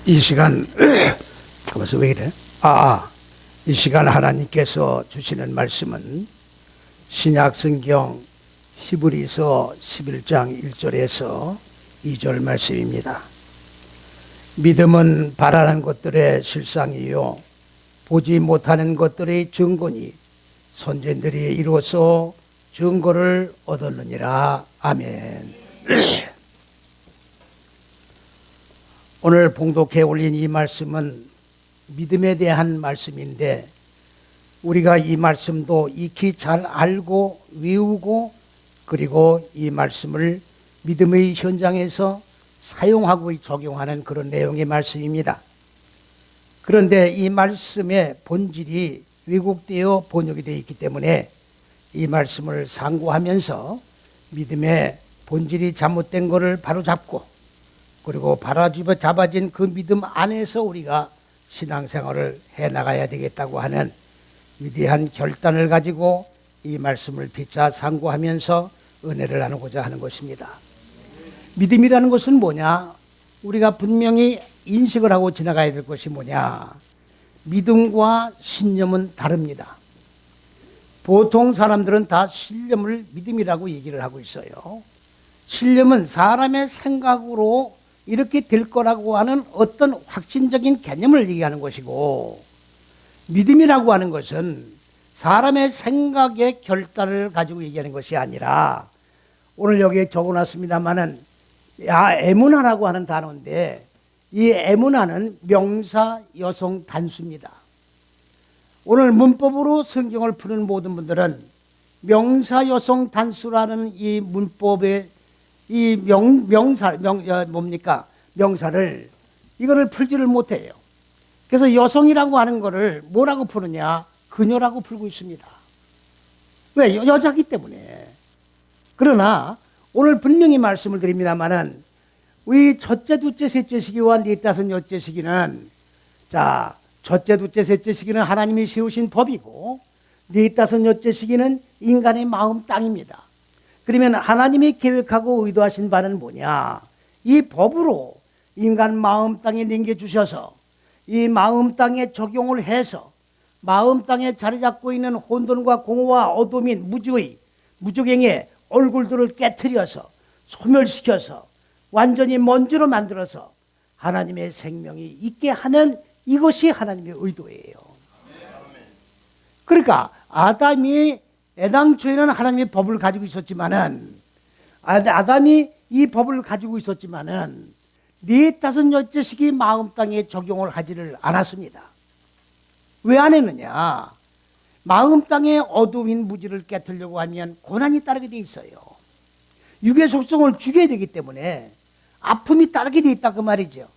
이 시간 그것은 왜 이래? 이 시간 하나님께서 주시는 말씀은 신약성경 히브리서 11장 1절에서 2절 말씀입니다. 믿음은 바라는 것들의 실상이요 보지 못하는 것들의 증거니 선진들이 이루어서 증거를 얻었느니라. 아멘. 오늘 봉독해 올린 이 말씀은 믿음에 대한 말씀인데 우리가 이 말씀도 익히 잘 알고 외우고 그리고 이 말씀을 믿음의 현장에서 사용하고 적용하는 그런 내용의 말씀입니다. 그런데 이 말씀의 본질이 왜곡되어 번역이 되어 있기 때문에 이 말씀을 상고하면서 믿음의 본질이 잘못된 것을 바로잡고 그리고 바로잡아진 그 믿음 안에서 우리가 신앙생활을 해나가야 되겠다고 하는 위대한 결단을 가지고 이 말씀을 피차 상고하면서 은혜를 나누고자 하는 것입니다. 믿음이라는 것은 뭐냐? 우리가 분명히 인식을 하고 지나가야 될 것이 뭐냐? 믿음과 신념은 다릅니다. 보통 사람들은 다 신념을 믿음이라고 얘기를 하고 있어요. 신념은 사람의 생각으로 이렇게 될 거라고 하는 어떤 확신적인 개념을 얘기하는 것이고, 믿음이라고 하는 것은 사람의 생각의 결단을 가지고 얘기하는 것이 아니라, 오늘 여기에 적어놨습니다만은 에무나라고 하는 단어인데, 이 에무나는 명사 여성 단수입니다. 오늘 문법으로 성경을 푸는 모든 분들은 명사 여성 단수라는 이 문법의 이 명사를 이거를 풀지를 못해요. 그래서 여성이라고 하는 거를 뭐라고 푸느냐? 그녀라고 풀고 있습니다. 왜? 여자기 때문에. 그러나 오늘 분명히 말씀을 드립니다만은 이 첫째, 둘째, 셋째 시기와 넷, 다섯, 여째 시기는 첫째, 둘째, 셋째 시기는 하나님이 세우신 법이고 넷, 다섯, 여째 시기는 인간의 마음 땅입니다. 그러면 하나님이 계획하고 의도하신 바는 뭐냐? 이 법으로 인간 마음 땅에 남겨주셔서 이 마음 땅에 적용을 해서 마음 땅에 자리 잡고 있는 혼돈과 공허와 어둠 및 무적행의 얼굴들을 깨트려서 소멸시켜서 완전히 먼지로 만들어서 하나님의 생명이 있게 하는 이것이 하나님의 의도예요. 그러니까 아담이 애당초에는 하나님의 법을 가지고 있었지만은 아담이 이 법을 가지고 있었지만은 넷, 다섯, 여째 시기 마음 땅에 적용을 하지를 않았습니다. 왜 안 했느냐? 마음 땅에 어두운 무지를 깨트려고 하면 고난이 따르게 돼 있어요. 육의 속성을 죽여야 되기 때문에 아픔이 따르게 돼 있다 그 말이죠.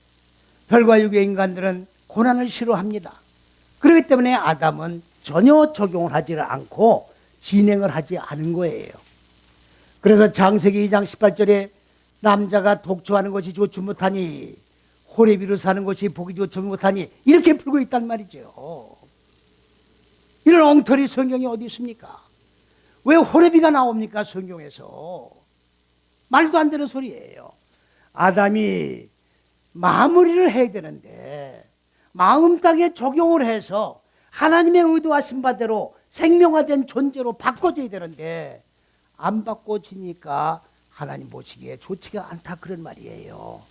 별과 육의 인간들은 고난을 싫어합니다. 그렇기 때문에 아담은 전혀 적용을 하지를 않고 진행을 하지 않은 거예요. 그래서 창세기 2장 18절에 남자가 독초하는 것이 좋지 못하니 호레비로 사는 것이 보기 좋지 못하니 이렇게 풀고 있단 말이죠. 이런 엉터리 성경이 어디 있습니까? 왜 호레비가 나옵니까? 성경에서. 말도 안 되는 소리예요. 아담이 마무리를 해야 되는데 마음 땅에 적용을 해서 하나님의 의도하신 바대로 생명화된 존재로 바꿔줘야 되는데 안 바꿔지니까 하나님 보시기에 좋지가 않다 그런 말이에요.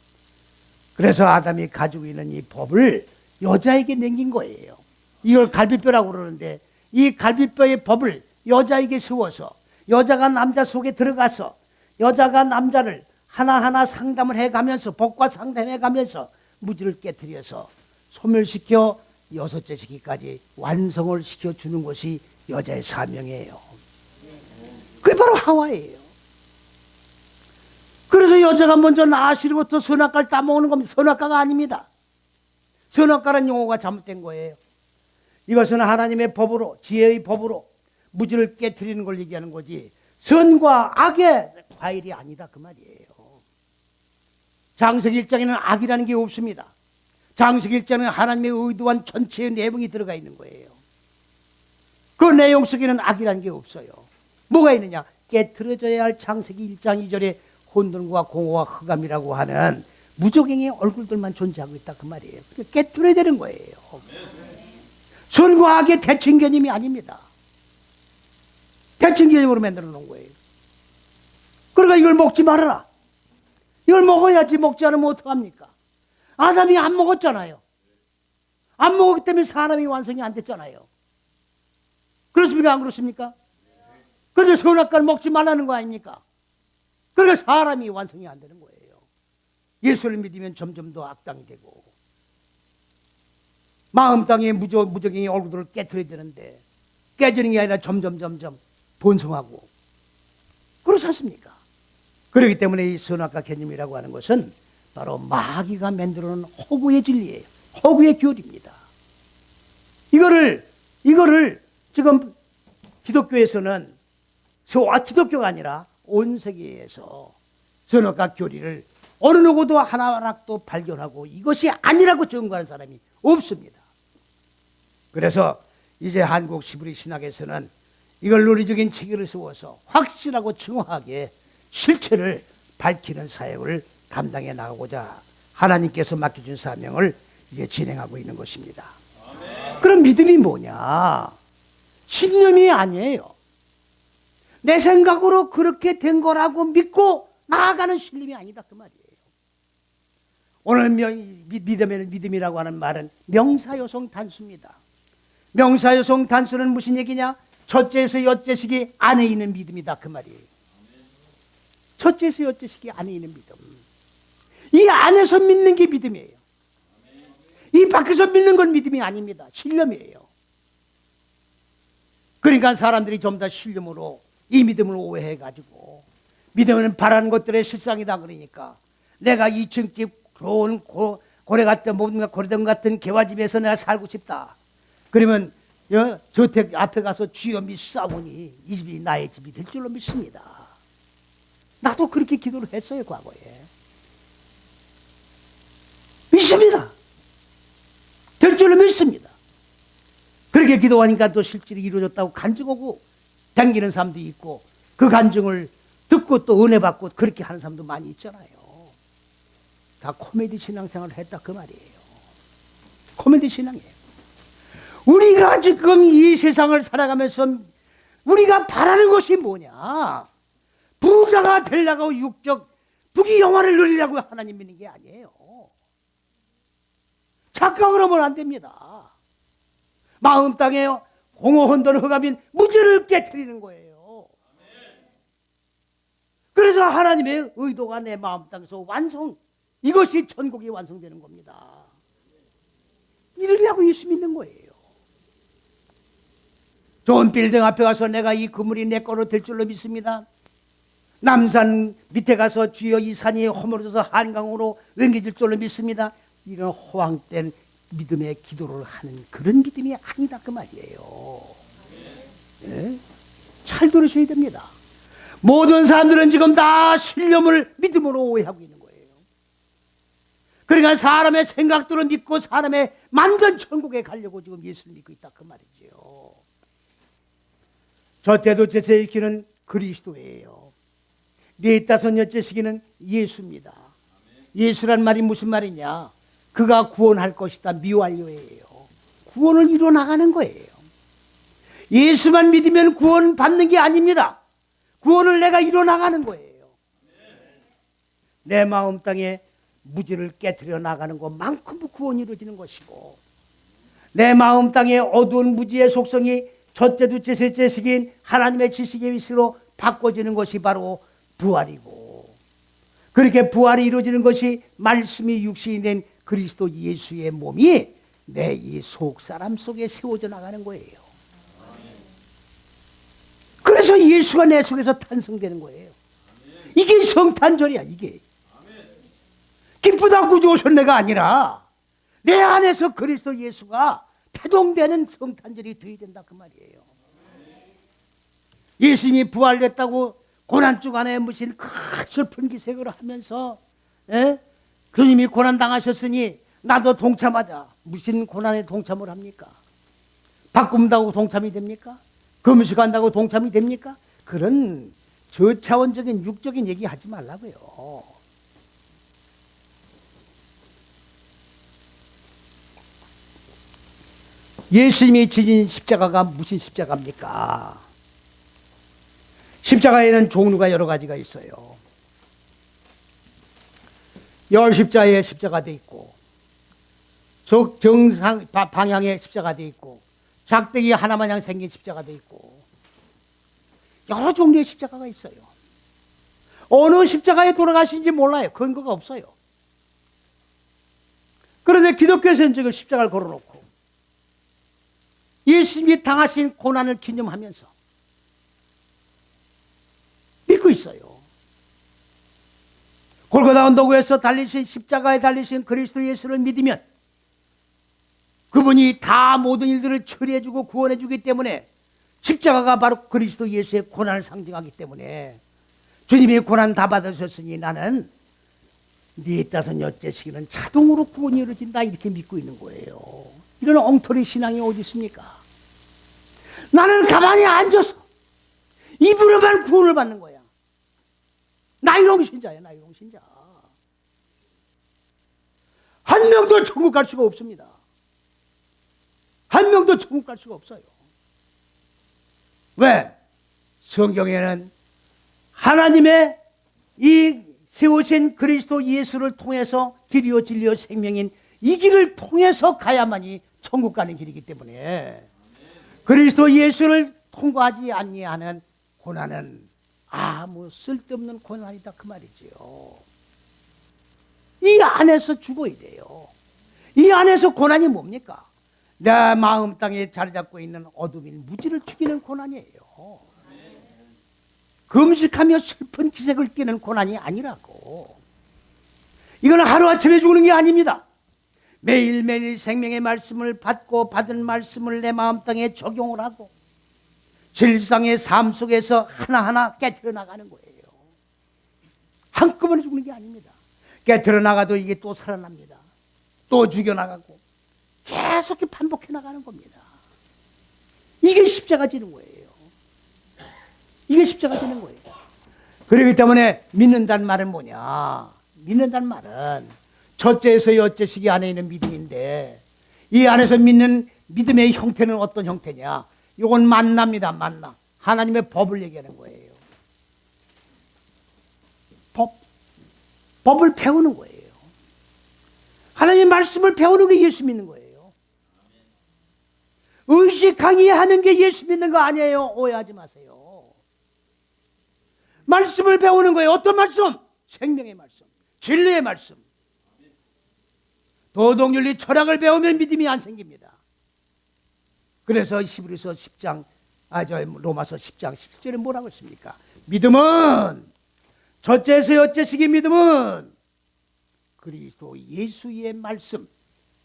그래서 아담이 가지고 있는 이 법을 여자에게 남긴 거예요. 이걸 갈비뼈라고 그러는데 이 갈비뼈의 법을 여자에게 세워서 여자가 남자 속에 들어가서 여자가 남자를 하나하나 상담을 해가면서 법과 상담해가면서 무지를 깨트려서 소멸시켜 여섯째 시기까지 완성을 시켜주는 것이 여자의 사명이에요. 그게 바로 하와예요. 그래서 여자가 먼저 나시로부터 선악과를 따먹는 겁니다. 선악과가 아닙니다. 선악과라는 용어가 잘못된 거예요. 이것은 하나님의 법으로 지혜의 법으로 무지를 깨트리는 걸 얘기하는 거지 선과 악의 과일이 아니다 그 말이에요. 창세기 1장에는 악이라는 게 없습니다. 창세기 1장에는 하나님의 의도한 전체의 내용이 들어가 있는 거예요. 그 내용 속에는 악이라는 게 없어요. 뭐가 있느냐? 깨트려져야 할 창세기 1장 2절에 혼돈과 공허와 흑암이라고 하는 무적행의 얼굴들만 존재하고 있다 그 말이에요. 깨트려야 되는 거예요. 선과 악의 대칭 개념이 아닙니다. 대칭 개념으로 만들어 놓은 거예요. 그러니까 이걸 먹지 말아라. 이걸 먹어야지. 먹지 않으면 어떡합니까? 아담이 안 먹었잖아요. 안 먹었기 때문에 사람이 완성이 안 됐잖아요. 그렇습니까? 안 그렇습니까? 그런데 선악과를 먹지 말라는 거 아닙니까? 그러니까 사람이 완성이 안 되는 거예요. 예수를 믿으면 점점 더 악당이 되고 마음 땅에 무적행의 얼굴들을 깨트려야 되는데 깨지는 게 아니라 점점 번성하고 그렇지 않습니까? 그렇기 때문에 이 선악과 개념이라고 하는 것은 바로 마귀가 만들어놓은 허구의 진리예요. 허구의 교리입니다. 이거를 지금 기독교에서는 기독교가 아니라 온 세계에서 선악과 교리를 어느 누구도 하나하나도 발견하고 이것이 아니라고 증거하는 사람이 없습니다. 그래서 이제 한국 시브리 신학에서는 이걸 논리적인 체계를 세워서 확실하고 정확하게 실체를 밝히는 사역을 감당해 나가고자 하나님께서 맡겨준 사명을 이제 진행하고 있는 것입니다. 그럼 믿음이 뭐냐? 신념이 아니에요. 내 생각으로 그렇게 된 거라고 믿고 나아가는 신념이 아니다 그 말이에요. 오늘 믿음이라고 하는 말은 명사요성 단수입니다. 명사요성 단수는 무슨 얘기냐? 첫째에서 여째식이 안에 있는 믿음이다 그 말이에요. 첫째에서 여째식이 안에 있는 믿음. 이 안에서 믿는 게 믿음이에요. 이 밖에서 믿는 건 믿음이 아닙니다. 신념이에요. 그러니까 사람들이 좀 더 신념으로 이 믿음을 오해해가지고 믿음은 바라는 것들의 실상이다 그러니까 내가 2층집 좋은 고래 같은 뭔가 고래등 같은 개화집에서 내가 살고 싶다. 그러면 저택 앞에 가서 주여 믿사오니 이 집이 나의 집이 될 줄로 믿습니다. 나도 그렇게 기도를 했어요 과거에. 믿습니다. 될 줄로 믿습니다. 그렇게 기도하니까 또 실질이 이루어졌다고 간증하고 당기는 사람도 있고 그 간증을 듣고 또 은혜 받고 그렇게 하는 사람도 많이 있잖아요. 다 코미디 신앙생활을 했다 그 말이에요. 코미디 신앙이에요. 우리가 지금 이 세상을 살아가면서 우리가 바라는 것이 뭐냐? 부자가 되려고 육적 부귀영화를 누리려고 하나님 믿는 게 아니에요. 착각을 하면 안 됩니다. 마음 땅에 공허 혼돈 흑암인 무지를 깨트리는 거예요. 그래서 하나님의 의도가 내 마음 땅에서 완성, 이것이 천국이 완성되는 겁니다. 이러려고 예수 믿는 거예요. 좋은 빌딩 앞에 가서 내가 이 건물이 내 거로 될 줄로 믿습니다. 남산 밑에 가서 주여 이 산이 허물어져서 한강으로 옮겨질 줄로 믿습니다. 이런 허황된 믿음의 기도를 하는 그런 믿음이 아니다 그 말이에요. 네? 잘 들으셔야 됩니다. 모든 사람들은 지금 다 신념을 믿음으로 오해하고 있는 거예요. 그러니까 사람의 생각들을 믿고 사람의 만든 천국에 가려고 지금 예수를 믿고 있다 그 말이지요. 첫째도 제세 시기는 그리스도예요. 네 다섯 여째 시기는 예수입니다. 예수란 말이 무슨 말이냐? 그가 구원할 것이다 미완료예요. 구원을 이루어 나가는 거예요. 예수만 믿으면 구원 받는 게 아닙니다. 구원을 내가 이루어 나가는 거예요. 내 마음 땅에 무지를 깨트려 나가는 것만큼 구원이 이루어지는 것이고 내 마음 땅에 어두운 무지의 속성이 첫째, 둘째, 셋째 시기인 하나님의 지식의 위치로 바꿔지는 것이 바로 부활이고 그렇게 부활이 이루어지는 것이 말씀이 육신이 된 그리스도 예수의 몸이 내 이 속사람 속에 세워져 나가는 거예요. 그래서 예수가 내 속에서 탄생되는 거예요. 이게 성탄절이야 이게. 기쁘다 구주 오신 내가 아니라 내 안에서 그리스도 예수가 태동되는 성탄절이 되어야 된다 그 말이에요. 예수님이 부활됐다고 고난 주간에 무슨 큰 슬픈 기색을 하면서 주님이 고난 당하셨으니 나도 동참하자. 무슨 고난에 동참을 합니까? 바꾼다고 동참이 됩니까? 금식한다고 동참이 됩니까? 그런 저차원적인 육적인 얘기 하지 말라고요. 예수님이 지신 십자가가 무슨 십자가입니까? 십자가에는 종류가 여러 가지가 있어요. 열십자의 십자가 돼 있고, 정상 방향의 십자가 돼 있고, 작대기 하나마냥 생긴 십자가 돼 있고, 여러 종류의 십자가가 있어요. 어느 십자가에 돌아가신지 몰라요. 근거가 없어요. 그런데 기독교에서는 지금 십자가를 걸어놓고 예수님이 당하신 고난을 기념하면서 믿고 있어요. 골고다 언덕에서 달리신 십자가에 달리신 그리스도 예수를 믿으면 그분이 다 모든 일들을 처리해주고 구원해주기 때문에 십자가가 바로 그리스도 예수의 고난을 상징하기 때문에 주님이 고난 다 받으셨으니 나는 네 다섯 여째 시기는 자동으로 구원이 이루어진다 이렇게 믿고 있는 거예요. 이런 엉터리 신앙이 어디 있습니까? 나는 가만히 앉아서 입으로만 구원을 받는 거야. 나이롱 신자야, 나이롱 신자. 한 명도 천국 갈 수가 없습니다. 한 명도 천국 갈 수가 없어요. 왜? 성경에는 하나님의 이 세우신 그리스도 예수를 통해서 길이요 진리요 생명인 이 길을 통해서 가야만이 천국 가는 길이기 때문에 그리스도 예수를 통과하지 아니하는 고난은 아무 쓸데없는 고난이다 그 말이지요. 이 안에서 죽어야 돼요. 이 안에서 고난이 뭡니까? 내 마음 땅에 자리 잡고 있는 어둠인 무지를 죽이는 고난이에요. 금식하며 슬픈 기색을 띠는 고난이 아니라고. 이건 하루아침에 죽는 게 아닙니다. 매일매일 생명의 말씀을 받고 받은 말씀을 내 마음 땅에 적용을 하고 실상의 삶 속에서 하나하나 깨트려 나가는 거예요. 한꺼번에 죽는 게 아닙니다. 깨트려 나가도 이게 또 살아납니다. 또 죽여나가고 계속 반복해 나가는 겁니다. 이게 십자가 지는 거예요. 이게 십자가 지는 거예요. 그렇기 때문에 믿는다는 말은 뭐냐? 믿는다는 말은 첫째에서 여째시기 안에 있는 믿음인데 이 안에서 믿는 믿음의 형태는 어떤 형태냐? 이건 만납니다. 만나. 하나님의 법을 얘기하는 거예요. 법을 배우는 거예요. 하나님의 말씀을 배우는 게 예수 믿는 거예요. 의식 강의하는 게 예수 믿는 거 아니에요. 오해하지 마세요. 말씀을 배우는 거예요. 어떤 말씀? 생명의 말씀, 진리의 말씀. 도덕윤리 철학을 배우면 믿음이 안 생깁니다. 그래서 히브리서 10장, 로마서 10장 17절에 뭐라고 했습니까? 믿음은 첫째에서 여째시기 믿음은 그리스도 예수의 말씀,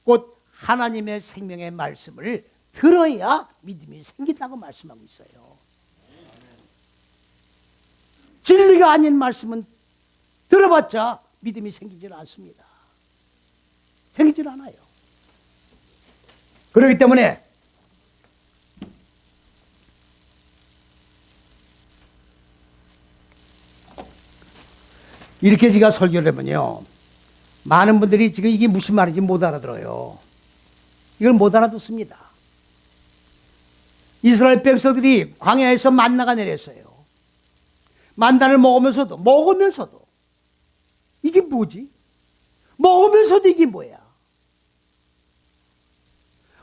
곧 하나님의 생명의 말씀을 들어야 믿음이 생긴다고 말씀하고 있어요. 진리가 아닌 말씀은 들어봤자 믿음이 생기질 않습니다. 생기질 않아요. 그렇기 때문에 이렇게 제가 설교를 하면요, 많은 분들이 지금 이게 무슨 말인지 못 알아들어요. 이걸 못 알아듣습니다. 이스라엘 백성들이 광야에서 만나가 내렸어요. 만나를 먹으면서도 이게 뭐지? 먹으면서도 이게 뭐야?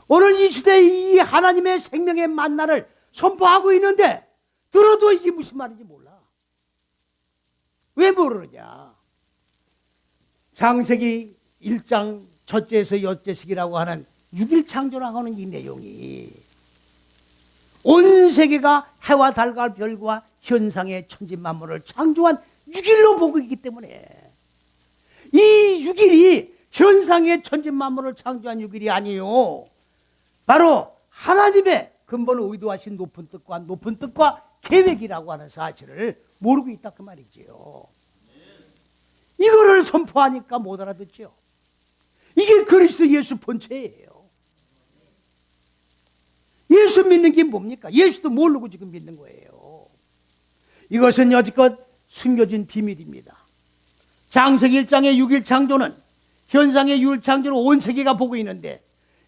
오늘 이 시대에 이 하나님의 생명의 만나를 선포하고 있는데 들어도 이게 무슨 말인지 몰라. 왜 모르느냐? 창세기 1장 첫째에서 여째식이라고 하는 6일 창조라고 하는 이 내용이 온 세계가 해와 달과 별과 현상의 천지 만물을 창조한 6일로 보고 있기 때문에 이 6일이 현상의 천지 만물을 창조한 6일이 아니에요. 바로 하나님의 근본 의도하신 높은 뜻과 계획이라고 하는 사실을 모르고 있다 그 말이지요. 이거를 선포하니까 못 알아듣죠. 이게 그리스도 예수 본체예요. 예수 믿는 게 뭡니까? 예수도 모르고 지금 믿는 거예요. 이것은 여지껏 숨겨진 비밀입니다. 장세기 1장의 6일 창조는 현상의 6일 창조를 온 세계가 보고 있는데,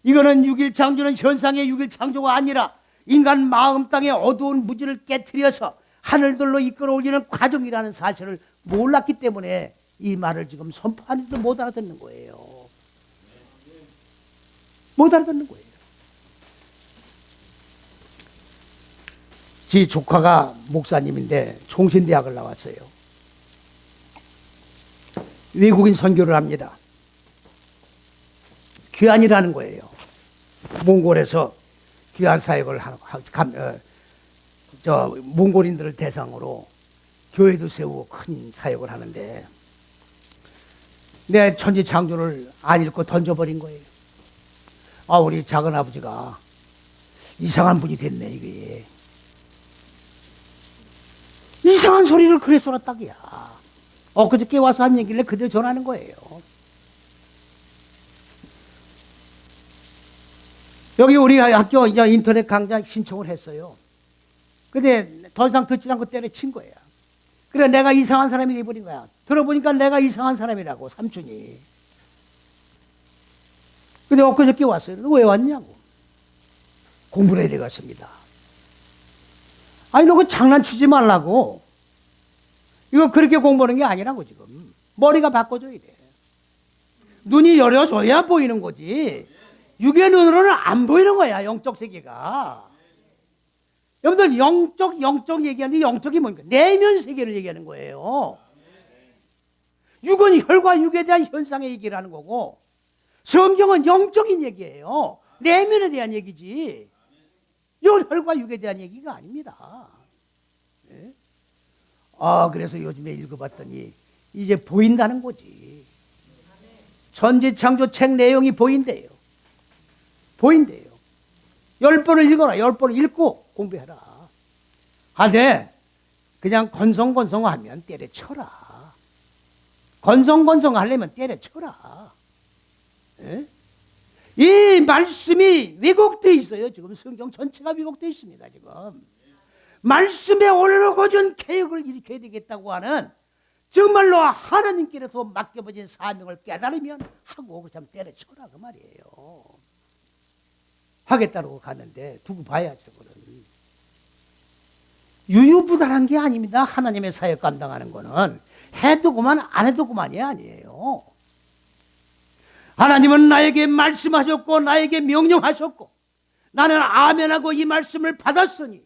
이거는 6일 창조는 현상의 6일 창조가 아니라 인간 마음 땅의 어두운 무지를 깨트려서 하늘들로 이끌어 올리는 과정이라는 사실을 몰랐기 때문에 이 말을 지금 선포하는데도 못 알아듣는 거예요. 못 알아듣는 거예요. 지 조카가 목사님인데 총신대학을 나왔어요. 외국인 선교를 합니다. 귀환이라는 거예요. 몽골에서 귀환 사역을 몽골인들을 대상으로 교회도 세우고 큰 사역을 하는데, 내 천지창조를 안 읽고 던져버린 거예요. 아, 우리 작은아버지가 이상한 분이 됐네, 이게. 이상한 소리를 그래 쏘았다기야. 엊그저께 와서 한 얘기를 그대로 전하는 거예요. 여기 우리 학교 이제 인터넷 강좌 신청을 했어요. 근데 더 이상 듣지 않고 때려친 거야. 그래, 내가 이상한 사람이 돼버린 거야. 들어보니까 내가 이상한 사람이라고, 삼촌이. 근데 엊그저께 왔어요. 너 왜 왔냐고. 공부를 해야 되겠습니다. 아니, 너 그 장난치지 말라고. 이거 그렇게 공부하는 게 아니라고, 지금. 머리가 바꿔줘야 돼. 눈이 열려줘야 보이는 거지. 육의 눈으로는 안 보이는 거야, 영적 세계가. 여러분들, 영적 얘기하는데 영적이 뭡니까? 내면 세계를 얘기하는 거예요. 육은 혈과 육에 대한 현상의 얘기를 하는 거고, 성경은 영적인 얘기예요. 내면에 대한 얘기지. 이건 혈과 육에 대한 얘기가 아닙니다. 네? 그래서 요즘에 읽어봤더니 이제 보인다는 거지. 천지창조 책 내용이 보인대요. 보인대요. 10번을 읽어라. 10번을 읽고 공부해라. 근데 그냥 건성건성하면 때려쳐라. 건성건성하려면 때려쳐라. 네? 이 말씀이 왜곡되어 있어요. 지금 성경 전체가 왜곡되어 있습니다. 지금 말씀에 올라고준 개혁을 일으켜야 되겠다고 하는, 정말로 하나님께로서 맡겨버린 사명을 깨달으면 하고 그냥 때려쳐라, 그 말이에요. 하겠다고 갔는데 두고 봐야죠. 그는 유유부단한 게 아닙니다. 하나님의 사역 감당하는 거는 해도 그만 안 해도 그만이 아니에요. 하나님은 나에게 말씀하셨고 나에게 명령하셨고, 나는 아멘하고 이 말씀을 받았으니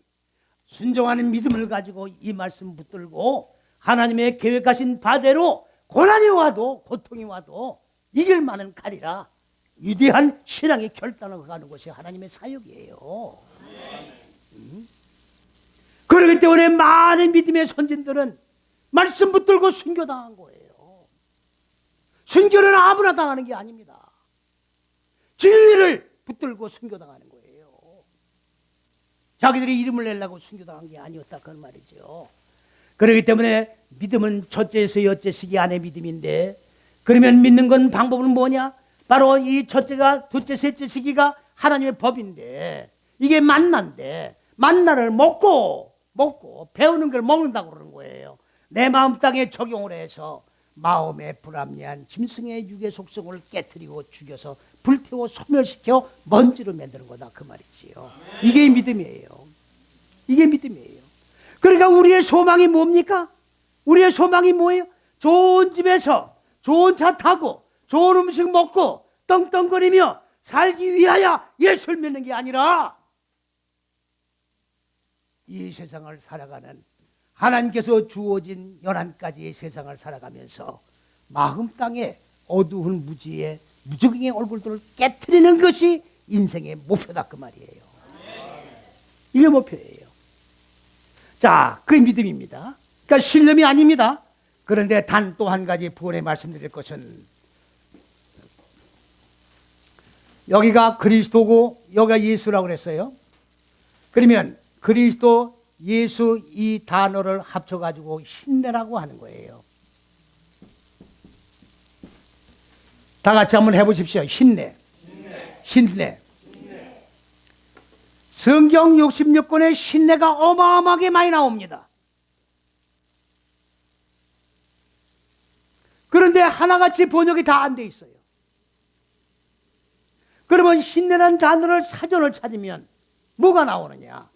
순종하는 믿음을 가지고 이 말씀 붙들고 하나님의 계획하신 바대로 고난이 와도 고통이 와도 이길 만은 가리라. 위대한 신앙의 결단을 가는 것이 하나님의 사역이에요. 그렇기 때문에 많은 믿음의 선진들은 말씀 붙들고 순교당한 거예요. 순교는 아무나 당하는 게 아닙니다. 진리를 붙들고 순교당하는 거예요. 자기들이 이름을 내려고 순교당한 게 아니었다, 그런 말이죠. 그렇기 때문에 믿음은 첫째에서 여째시기 안의 믿음인데, 그러면 믿는 건 방법은 뭐냐? 바로 이 첫째가 둘째 셋째 시기가 하나님의 법인데, 이게 만나인데, 만나를 먹고 배우는 걸 먹는다고 그러는 거예요. 내 마음 땅에 적용을 해서 마음에 불합리한 짐승의 육의 속성을 깨트리고 죽여서 불태워 소멸시켜 먼지로 만드는 거다, 그 말이지요. 이게 믿음이에요. 이게 믿음이에요. 그러니까 우리의 소망이 뭡니까? 우리의 소망이 뭐예요? 좋은 집에서 좋은 차 타고 좋은 음식 먹고 떵떵거리며 살기 위하여 예수를 믿는 게 아니라, 이 세상을 살아가는 하나님께서 주어진 11가지의 세상을 살아가면서 마음 땅에 어두운 무지의 무적의 얼굴들을 깨트리는 것이 인생의 목표다, 그 말이에요. 이게 목표예요. 자, 그 믿음입니다. 그러니까 신념이 아닙니다. 그런데 단 또 한 가지 부언해 말씀드릴 것은, 여기가 그리스도고 여기가 예수라고 그랬어요. 그러면 그리스도, 예수 이 단어를 합쳐가지고 신내라고 하는 거예요. 다 같이 한번 해보십시오. 신내. 신내. 성경 66권에 신내가 어마어마하게 많이 나옵니다. 그런데 하나같이 번역이 다 안 돼 있어요. 그러면 신내라는 단어를 사전을 찾으면 뭐가 나오느냐?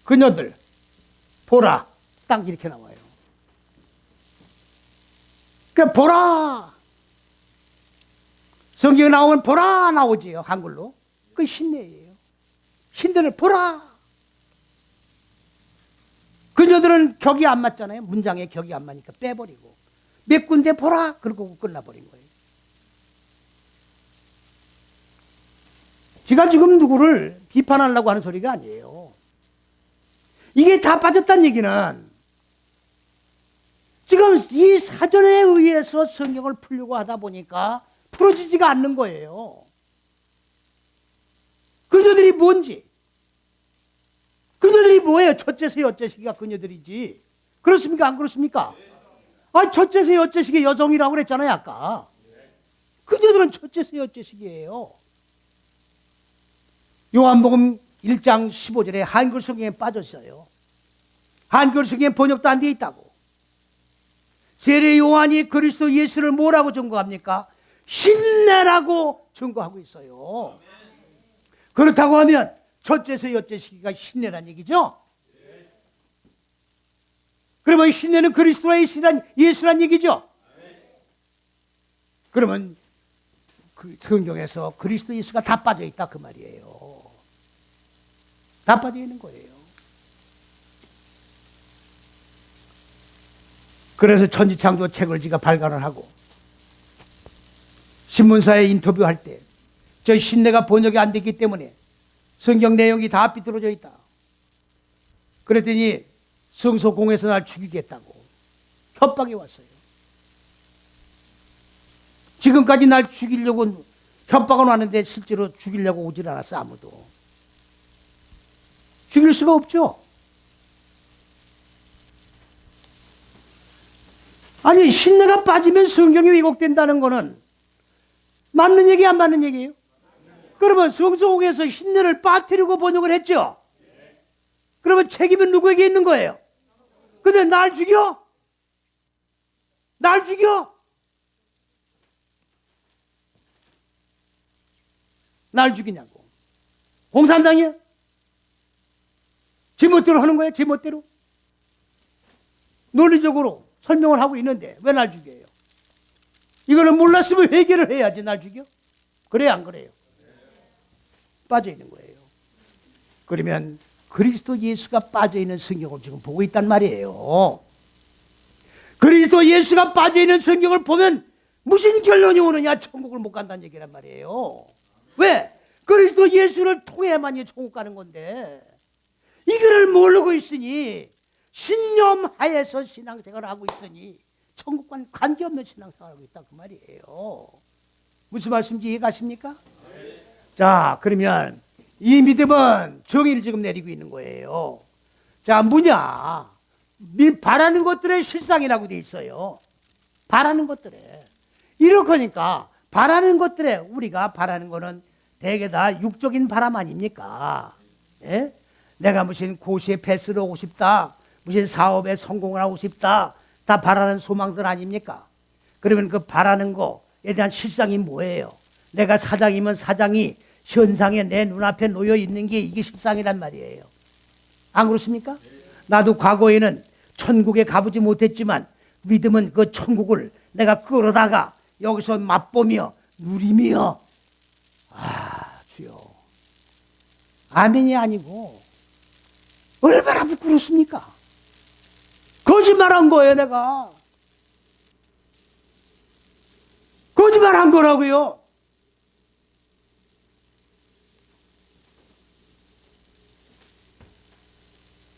그녀들 보라, 딱 이렇게 나와요. 그 보라, 성경에 나오면 보라 나오지요, 한글로. 그 신내예요. 신내를 보라. 그녀들은 격이 안 맞잖아요. 문장에 격이 안 맞으니까 빼버리고 몇 군데 보라 그러고 끝나버린 거예요. 제가 지금 누구를 비판하려고 하는 소리가 아니에요. 이게 다 빠졌다는 얘기는 지금 이 사전에 의해서 성경을 풀려고 하다 보니까 풀어지지가 않는 거예요. 그녀들이 뭔지, 그녀들이 뭐예요? 첫째세 여째시기가 그녀들이지. 그렇습니까? 안 그렇습니까? 아, 첫째세 여째시기 여성이라고 그랬잖아요, 아까. 그녀들은 첫째세 여째시기예요. 요한복음 1장 15절에 한글 성경에 빠졌어요. 한글 성경에 번역도 안 돼 있다고. 세례 요한이 그리스도 예수를 뭐라고 증거합니까? 신내라고 증거하고 있어요. 그렇다고 하면 첫째서 여째 시기가 신내란 얘기죠. 그러면 신내는 그리스도의 예수란 얘기죠. 그러면 그 성경에서 그리스도 예수가 다 빠져 있다 그 말이에요. 다 빠져 있는 거예요. 그래서 천지창조 책을 지가 발간을 하고 신문사에 인터뷰할 때 저 신내가 번역이 안 됐기 때문에 성경 내용이 다 삐뚤어져 있다. 그랬더니 성소공에서 날 죽이겠다고 협박이 왔어요. 지금까지 날 죽이려고 협박은 왔는데 실제로 죽이려고 오질 않았어. 아무도. 죽일 수가 없죠. 아니, 신내가 빠지면 성경이 왜곡된다는 거는 맞는 얘기 안 맞는 얘기예요? 그러면 성소공에서 신내를 빠뜨리고 번역을 했죠. 그러면 책임은 누구에게 있는 거예요? 근데 날 죽여? 날 죽여? 날 죽이냐고. 공산당이야? 제멋대로 하는 거야, 제멋대로? 논리적으로 설명을 하고 있는데 왜 날 죽여요? 이거는 몰랐으면 회개를 해야지. 날 죽여? 그래요, 안 그래요? 빠져 있는 거예요. 그러면 그리스도 예수가 빠져 있는 성경을 지금 보고 있단 말이에요. 그리스도 예수가 빠져 있는 성경을 보면 무슨 결론이 오느냐? 천국을 못 간다는 얘기란 말이에요. 왜? 그리스도 예수를 통해야만이 천국 가는 건데 이거를 모르고 있으니 신념하에서 신앙생활을 하고 있으니 천국과는 관계없는 신앙생활을 하고 있다 그 말이에요. 무슨 말씀인지 이해가십니까? 자, 그러면 이 믿음은 정의를 지금 내리고 있는 거예요. 자, 뭐냐? 바라는 것들의 실상이라고 돼 있어요. 바라는 것들에. 이렇게니까 바라는 것들에 우리가 바라는 거는 대개 다 육적인 바람 아닙니까? 예? 내가 무슨 고시에 패스를 하고 싶다. 무슨 사업에 성공을 하고 싶다. 다 바라는 소망들 아닙니까? 그러면 그 바라는 거에 대한 실상이 뭐예요? 내가 사장이면 사장이 현상에 내 눈앞에 놓여 있는 게 이게 실상이란 말이에요. 안 그렇습니까? 나도 과거에는 천국에 가보지 못했지만 믿음은 그 천국을 내가 끌어다가 여기서 맛보며 누리며 주여 아멘이 아니고 얼마나 부끄럽습니까? 거짓말한 거예요. 내가 거짓말한 거라고요.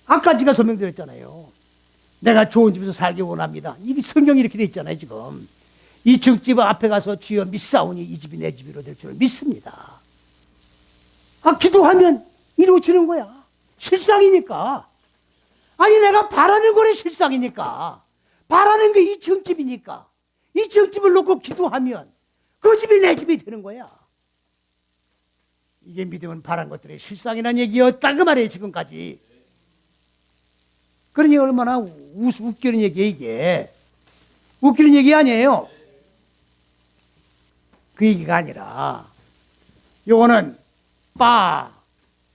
아까 제가 설명드렸잖아요. 내가 좋은 집에서 살기 원합니다. 이게 성경이 이렇게 돼 있잖아요. 지금 2층 집 앞에 가서 주여 믿사오니 이 집이 내 집으로 될 줄 믿습니다. 기도하면 이루어지는 거야. 실상이니까. 아니 내가 바라는 거는 실상이니까. 바라는 게 2층 집이니까 2층 집을 놓고 기도하면 그 집이 내 집이 되는 거야. 이게 믿음은 바란 것들의 실상이라는 얘기였다 그 말이에요. 지금까지. 그러니 얼마나 웃기는 얘기예요, 이게. 웃기는 얘기 아니에요. 그 얘기가 아니라 요거는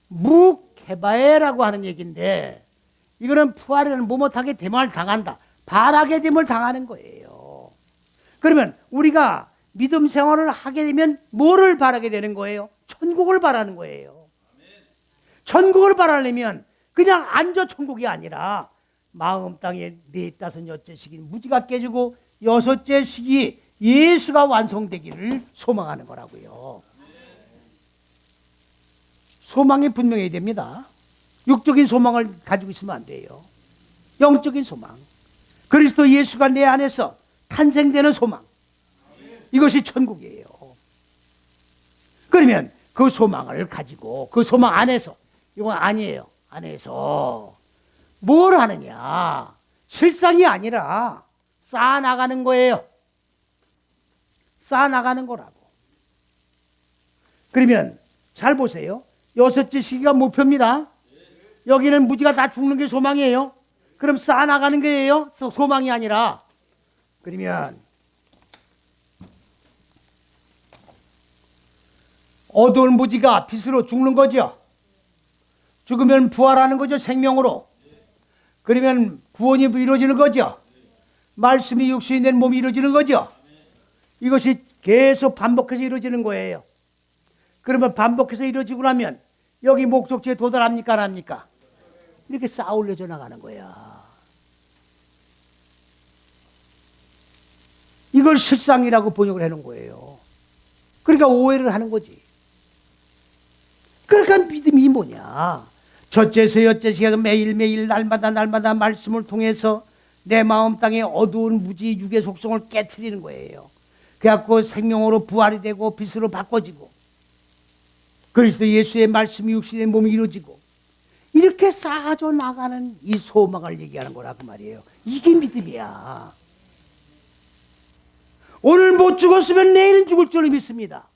무케바에라고 하는 얘기인데, 이거는 부활에는 못하게 됨을 당한다. 바라게 됨을 당하는 거예요. 그러면 우리가 믿음 생활을 하게 되면 뭐를 바라게 되는 거예요? 천국을 바라는 거예요. 천국을 바라려면 그냥 앉아 천국이 아니라 마음 땅에 넷다섯 여째 시기 무지가 깨지고 여섯째 시기 예수가 완성되기를 소망하는 거라고요. 소망이 분명해야 됩니다. 육적인 소망을 가지고 있으면 안 돼요. 영적인 소망. 그리스도 예수가 내 안에서 탄생되는 소망. 이것이 천국이에요. 그러면 그 소망을 가지고 그 소망 안에서, 이건 아니에요. 안에서 뭘 하느냐? 실상이 아니라 쌓아나가는 거예요. 쌓아나가는 거라고. 그러면 잘 보세요. 여섯째 시기가 목표입니다. 여기는 무지가 다 죽는 게 소망이에요. 그럼 쌓아나가는 거예요. 소망이 아니라. 그러면 어두운 무지가 빛으로 죽는 거죠. 죽으면 부활하는 거죠. 생명으로. 그러면 구원이 이루어지는 거죠. 말씀이 육신이 된 몸이 이루어지는 거죠. 이것이 계속 반복해서 이루어지는 거예요. 그러면 반복해서 이루어지고 나면 여기 목적지에 도달합니까? 안 합니까? 이렇게 쌓아 올려져 나가는 거야. 이걸 실상이라고 번역을 해놓은 거예요. 그러니까 오해를 하는 거지. 그러니까 믿음이 뭐냐? 첫째서 여째서 매일매일 날마다 말씀을 통해서 내 마음 땅에 어두운 무지 육의 속성을 깨트리는 거예요. 그래갖고 생명으로 부활이 되고 빛으로 바꿔지고 그리스도 예수의 말씀이 육신의 몸이 이루어지고 이렇게 쌓아져 나가는 이 소망을 얘기하는 거라 그 말이에요. 이게 믿음이야. 오늘 못 죽었으면 내일은 죽을 줄로 믿습니다.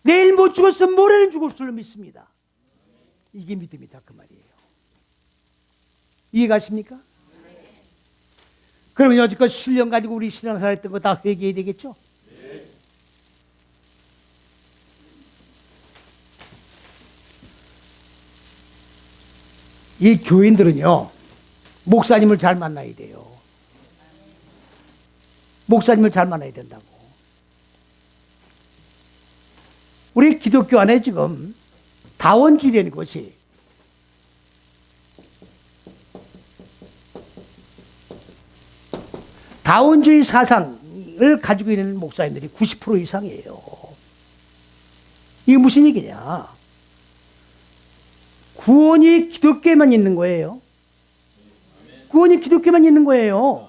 내일 못 죽었으면 모레는 죽을 줄로 믿습니다. 이게 믿음이다 그 말이에요. 이해가십니까? 그러면 여지껏 7년 가지고 우리 신앙생활 했던 거 다 회개해야 되겠죠? 이 교인들은요, 목사님을 잘 만나야 돼요. 목사님을 잘 만나야 된다고. 우리 기독교 안에 지금 다원주의라는 것이 다원주의 사상을 가지고 있는 목사님들이 90% 이상이에요. 이게 무슨 얘기냐? 구원이 기독교에만 있는 거예요. 구원이 기독교에만 있는 거예요.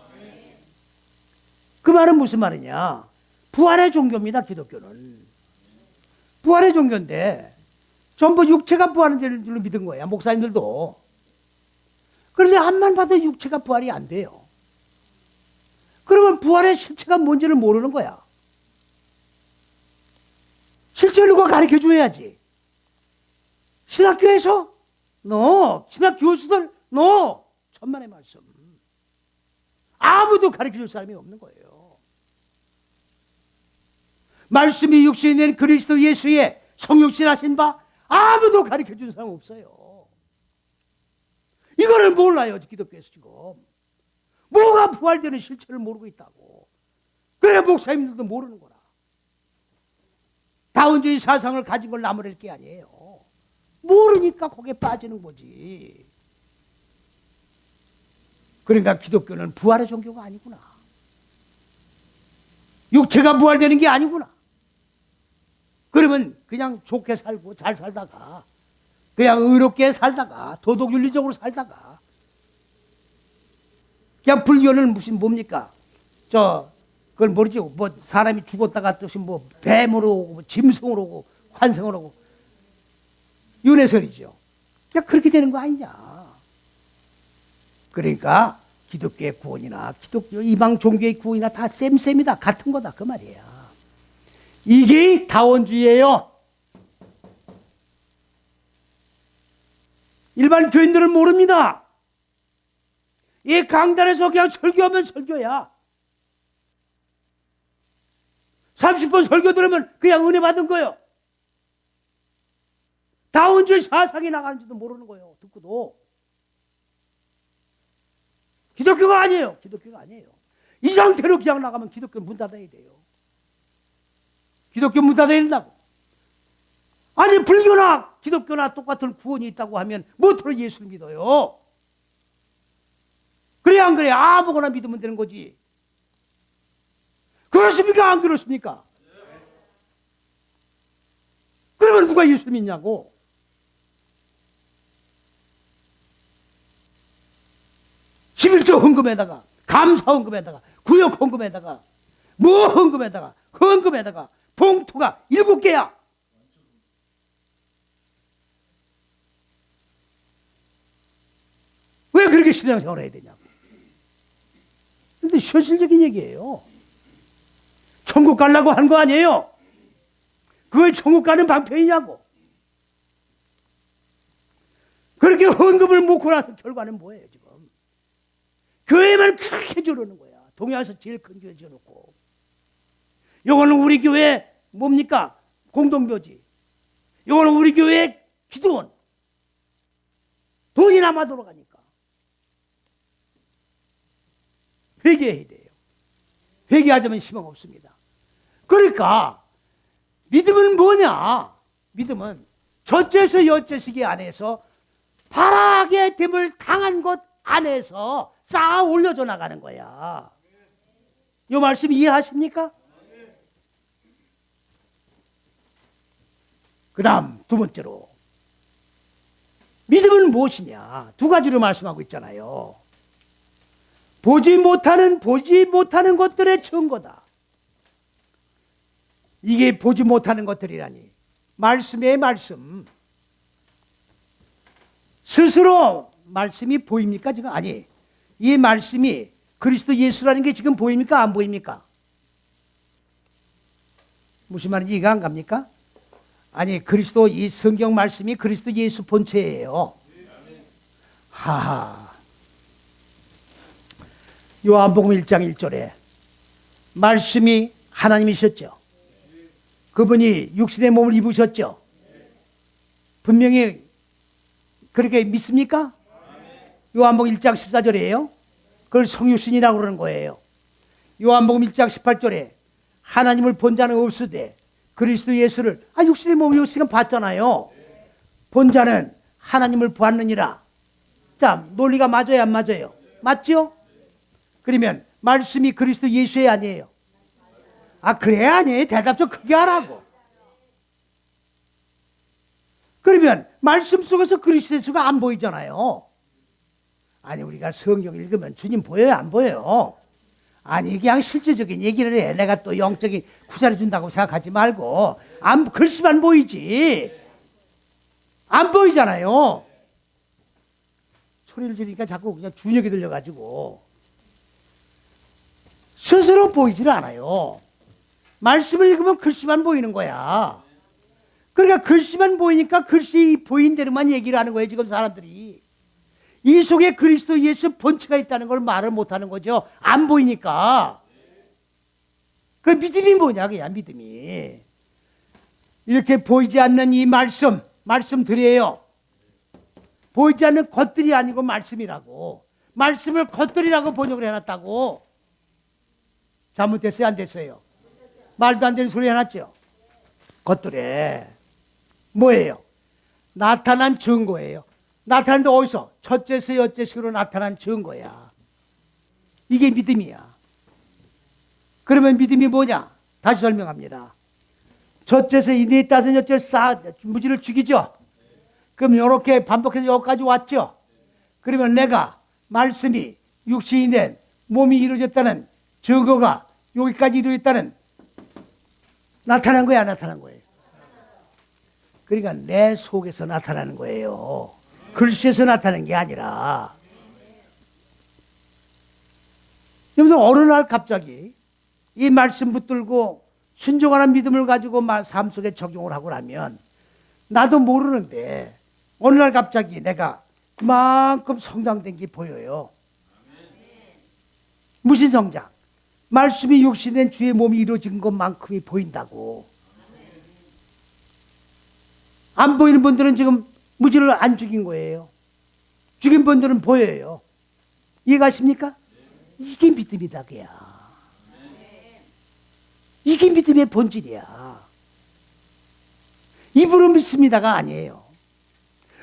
그 말은 무슨 말이냐? 부활의 종교입니다, 기독교는. 부활의 종교인데 전부 육체가 부활하는 줄로 믿은 거야, 목사님들도. 그런데 앞만 봐도 육체가 부활이 안 돼요. 그러면 부활의 실체가 뭔지를 모르는 거야. 실체를 누가 가르쳐 줘야지. 신학교에서? 신학 교수들? 천만의 말씀. 아무도 가르쳐 줄 사람이 없는 거예요. 말씀이 육신이 된 그리스도 예수의 성육신 하신 바 아무도 가르쳐 준 사람 없어요. 이거를 몰라요, 기독교에서 지금. 뭐가 부활되는 실체를 모르고 있다고. 그래 목사님들도 모르는 거라. 다원주의 사상을 가진 걸 나무랄 게 아니에요. 모르니까 거기에 빠지는 거지. 그러니까 기독교는 부활의 종교가 아니구나. 육체가 부활되는 게 아니구나. 그러면 그냥 좋게 살고 잘 살다가 그냥 의롭게 살다가 도덕윤리적으로 살다가 그냥 불교는 무슨 뭡니까? 그걸 모르지. 뭐 사람이 죽었다가 또 뭐 뱀으로 오고 뭐 짐승으로 오고 환생으로 오고 윤회설이죠. 그냥 그렇게 되는 거 아니냐. 그러니까 기독교의 구원이나 기독교 이방 종교의 구원이나 다 쌤쌤이다. 같은 거다 그 말이야. 이게 다원주의예요. 일반 교인들은 모릅니다. 이 강단에서 그냥 설교하면 설교야. 30분 설교 들으면 그냥 은혜 받은 거예요. 다 언제 사상이 나가는지도 모르는 거예요. 듣고도. 기독교가 아니에요. 기독교가 아니에요. 이 상태로 그냥 나가면 기독교 문 닫아야 돼요. 기독교 문 닫아야 된다고. 아니 불교나 기독교나 똑같은 구원이 있다고 하면 뭐로 예수를 믿어요? 그래 안 그래? 아무거나 믿으면 되는 거지. 그렇습니까? 안 그렇습니까? 그러면 누가 예수를 믿냐고? 십일조 헌금에다가 감사 헌금에다가 구역 헌금에다가 뭐 헌금에다가 헌금에다가 봉투가 7개야. 왜 그렇게 신앙생활을 해야 되냐고. 근데 현실적인 얘기예요. 천국 가려고 한 거 아니에요? 그게 천국 가는 방편이냐고. 그렇게 헌금을 묻고 나서 결과는 뭐예요 지금? 교회만 크게 지어놓는 거야. 동양에서 제일 큰 교회 지어놓고. 이거는 우리 교회 뭡니까? 공동묘지. 이거는 우리 교회 기도원. 돈이 남아 돌아가니까. 회개해야 돼요. 회개하자면 희망 없습니다. 그러니까 믿음은 뭐냐? 믿음은 첫째서 여째시기 안에서 바라게 됨을 당한 것 안에서 쌓아 올려져 나가는 거야. 이 말씀 이해하십니까? 그 다음 두 번째로 믿음은 무엇이냐? 두 가지로 말씀하고 있잖아요. 보지 못하는 것들의 증거다. 이게 보지 못하는 것들이라니. 말씀의 말씀. 스스로 말씀이 보입니까? 지금 아니. 이 말씀이 그리스도 예수라는 게 지금 보입니까? 안 보입니까? 무슨 말인지 이해가 안 갑니까? 아니 그리스도 이 성경 말씀이 그리스도 예수 본체예요. 하하. 요한복음 1장 1절에 말씀이 하나님이셨죠. 그분이 육신의 몸을 입으셨죠. 분명히 그렇게 믿습니까? 요한복음 1장 14절이에요. 그걸 성육신이라고 그러는 거예요. 요한복음 1장 18절에 하나님을 본 자는 없으되 그리스도 예수를 육신의 몸을 지금 봤잖아요. 본 자는 하나님을 보았느니라. 자, 논리가 맞아요 안 맞아요? 맞죠? 그러면 말씀이 그리스도 예수의 아니에요? 그래 아니에요? 대답 좀 크게 하라고. 그러면 말씀 속에서 그리스도 예수가 안 보이잖아요. 아니 우리가 성경 읽으면 주님 보여요 안 보여요? 아니 그냥 실제적인 얘기를 해. 내가 또 영적인 구사를 준다고 생각하지 말고 글씨만 보이지 안 보이잖아요. 소리를 지르니까 자꾸 그냥 준역이 들려가지고 스스로 보이질 않아요. 말씀을 읽으면 글씨만 보이는 거야. 그러니까 글씨만 보이니까 글씨 보인 대로만 얘기를 하는 거예요 지금 사람들이. 이 속에 그리스도 예수 본체가 있다는 걸 말을 못하는 거죠. 안 보이니까. 그 믿음이 뭐냐 그냥 믿음이. 이렇게 보이지 않는 이 말씀들이에요. 보이지 않는 것들이 아니고 말씀이라고. 말씀을 것들이라고 번역을 해놨다고. 잘못됐어요 안 됐어요? 말도 안 되는 소리 해놨죠. 것들에 뭐예요? 나타난 증거예요. 나타났는데 어디서? 첫째서 여째식으로 나타난 증거야. 이게 믿음이야. 그러면 믿음이 뭐냐? 다시 설명합니다. 첫째서 넷 다섯 여째 무지를 죽이죠. 그럼 이렇게 반복해서 여기까지 왔죠. 그러면 내가 말씀이 육신이 된 몸이 이루어졌다는 증거가 여기까지 이루어졌다는 나타난 거야 안 나타난 거예요? 그러니까 내 속에서 나타나는 거예요. 글씨에서 나타나는 게 아니라. 여기서 어느 날 갑자기 이 말씀 붙들고 순종하는 믿음을 가지고 삶 속에 적용을 하고 나면 나도 모르는데 어느 날 갑자기 내가 그만큼 성장된 게 보여요. 무슨 성장? 말씀이 육신된 주의 몸이 이루어진 것만큼이 보인다고. 안 보이는 분들은 지금 무지를 안 죽인 거예요. 죽인 분들은 보여요. 이해가십니까? 이게 믿음이다, 그야. 이게 믿음의 본질이야. 입으로 믿습니다가 아니에요.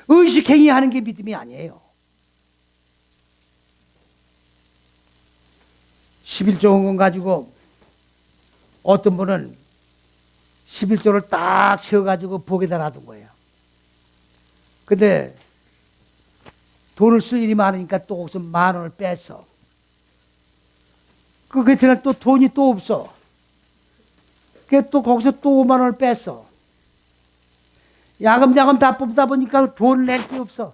의식 행위하는 게 믿음이 아니에요. 11조 헌금 가지고 어떤 분은 11조를 딱 세워가지고 복에다 놔둔 거예요. 근데 돈을 쓸 일이 많으니까 또 거기서 10,000원을 뺐어. 그 그때는 또 돈이 또 없어. 그래서 또 거기서 또 50,000원을 뺐어. 야금야금 다 뽑다 보니까 돈 낼 게 없어.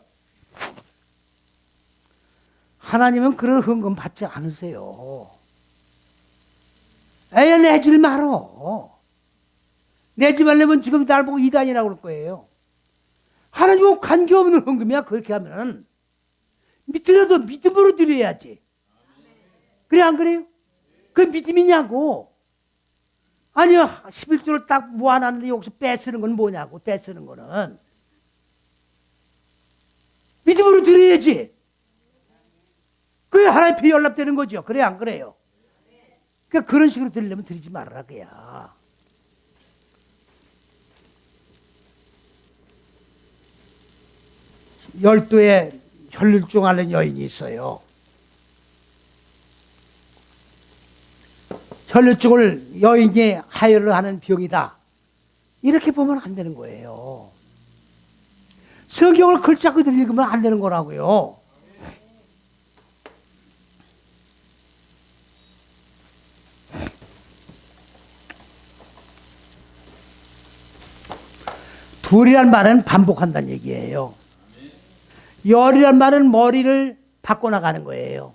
하나님은 그런 헌금 받지 않으세요. 에이, 내줄 말어. 내지 말려면 지금 날 보고 이단이라고 그럴 거예요. 하나님과 관계없는 헌금이야. 그렇게 하면 믿더라도 믿음으로 드려야지. 그래 안 그래요? 그 믿음이냐고. 아니요, 11조를 딱 모아놨는데 여기서 빼쓰는 건 뭐냐고. 빼쓰는 거는 믿음으로 드려야지. 그게 하나님 표 연락되는 거죠. 그래 안 그래요? 그러니까 그런 식으로 드리려면 드리지 말아라 그야. 열두에 혈류증 앓는 여인이 있어요. 혈류증을 여인이 하혈을 하는 병이다. 이렇게 보면 안 되는 거예요. 성경을 글자 그대로 읽으면 안 되는 거라고요. 둘이란 말은 반복한다는 얘기예요. 열이란 말은 머리를 바꿔나가는 거예요.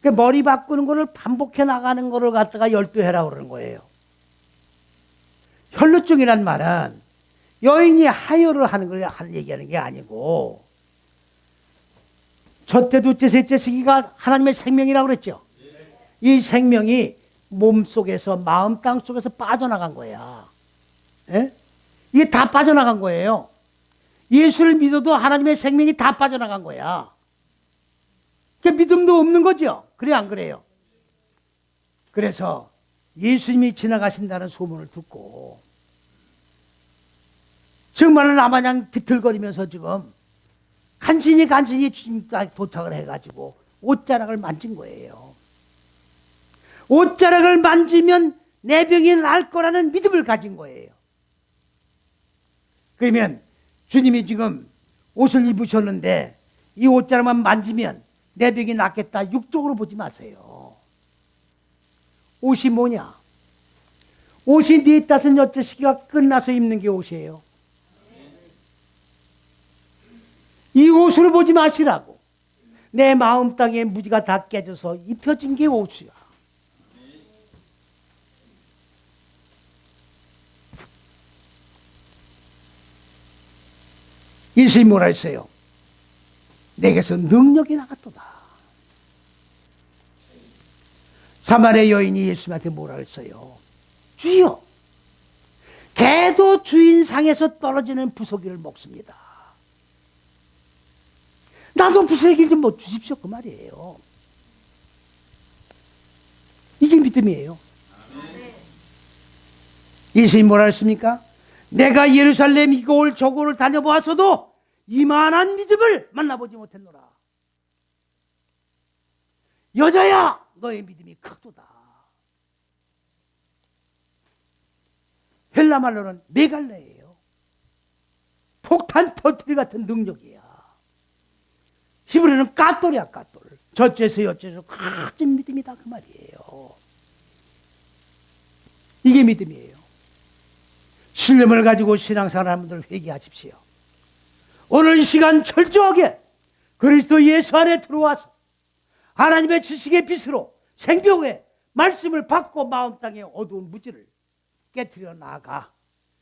그러니까 머리 바꾸는 거를 반복해 나가는 거를 갖다가 12회라고 그러는 거예요. 혈루증이란 말은 여인이 하혈을 하는 걸 얘기하는 게 아니고, 첫째, 둘째, 셋째 시기가 하나님의 생명이라고 그랬죠. 이 생명이 몸 속에서, 마음 땅 속에서 빠져나간 거야. 예? 이게 다 빠져나간 거예요. 예수를 믿어도 하나님의 생명이 다 빠져나간 거야. 그 믿음도 없는 거죠. 그래 안 그래요? 그래서 예수님이 지나가신다는 소문을 듣고 정말 나마냥 비틀거리면서 지금 간신히 주님까지 도착을 해가지고 옷자락을 만진 거예요. 옷자락을 만지면 내 병이 나을 거라는 믿음을 가진 거예요. 그러면 주님이 지금 옷을 입으셨는데 이 옷자락만 만지면 내 병이 낫겠다 육적으로 보지 마세요. 옷이 뭐냐? 옷이 45 시기가 끝나서 입는 게 옷이에요. 이 옷으로 보지 마시라고. 내 마음 땅에 무지가 다 깨져서 입혀진 게 옷이야. 예수님이 뭐라 했어요? 내게서 능력이 나갔도다. 사마리아 여인이 예수님한테 뭐라 했어요? 주여, 개도 주인 상에서 떨어지는 부서기를 먹습니다. 나도 부서기를 좀 뭐 주십시오, 그 말이에요. 이게 믿음이에요. 예수님이 뭐라 했습니까? 내가 예루살렘 이곳 저곳을 다녀보았어도 이만한 믿음을 만나보지 못했노라. 여자야, 너의 믿음이 크도다. 헬라 말로는 메갈레예요. 폭탄 터트리 같은 능력이야. 히브리는 까똘이야, 까똘. 저째서 여째서 큰 믿음이다, 그 말이에요. 이게 믿음이에요. 신념을 가지고 신앙생활 하는 분들 회개하십시오. 오늘 이 시간 철저하게 그리스도 예수 안에 들어와서 하나님의 지식의 빛으로 생명의 말씀을 받고 마음 땅의 어두운 무지를 깨트려 나가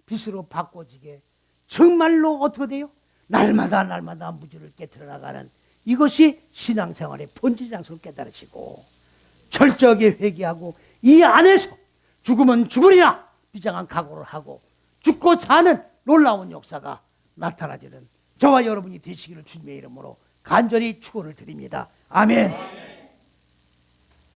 빛으로 바꿔지게 정말로 어떻게 돼요? 날마다 날마다 무주를 깨트려 나가는 이것이 신앙생활의 본질장소를 깨달으시고 철저하게 회개하고 이 안에서 죽으면 죽으리라 비장한 각오를 하고 죽고 사는 놀라운 역사가 나타나지는 저와 여러분이 되시기를 주님의 이름으로 간절히 축원을 드립니다. 아멘.